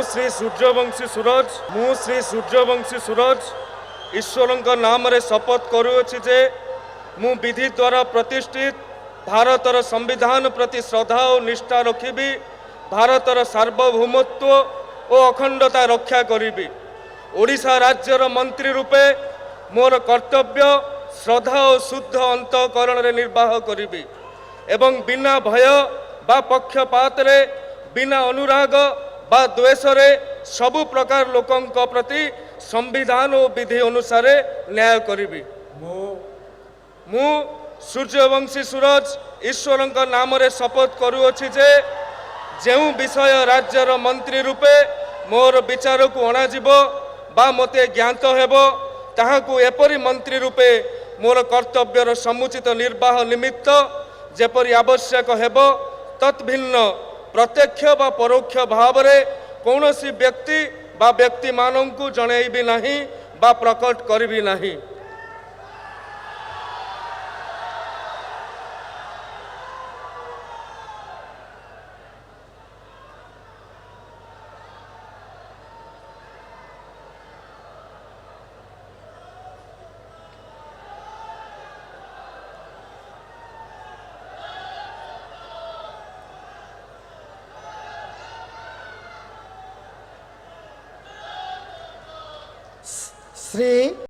श्री सूर्यवंशी सूरज ईश्वर नाम रे शपथ करुअछि जे मु विधि द्वारा प्रतिष्ठित भारतर संविधान प्रति श्रद्धा और निष्ठा रखिबी, भारतर सार्वभौमत्व और अखंडता रक्षा करिबी। ओडिशा राज्यर मंत्री रूपे मोर कर्तव्य श्रद्धा और शुद्ध अंतःकरण रे निर्वाह करिबी एवं बिना भय बा पक्षपात रे, बिना अनुराग बा द्वेष रे सबु प्रकार लोकंक प्रति संविधान और विधि अनुसार न्याय करिबी। मु सूर्यवंशी सूरज ईश्वर नाम रे शपथ करुअछि जे जेउ विषय राज्यर मंत्री रूपे मोर विचार को अणाजिब बा मते ज्ञात हेबो ताहाकु एपरि मंत्री रूपे मोर कर्तव्यर समुचित निर्वाह निमित्त जेपरि आवश्यक हेबो तत्भिन्न प्रत्यक्ष बा परोक्ष भाव रे कौनसी व्यक्ति बा व्यक्ति मानंकु जणैबी नाही बा प्रकट करिबी नाही। श्री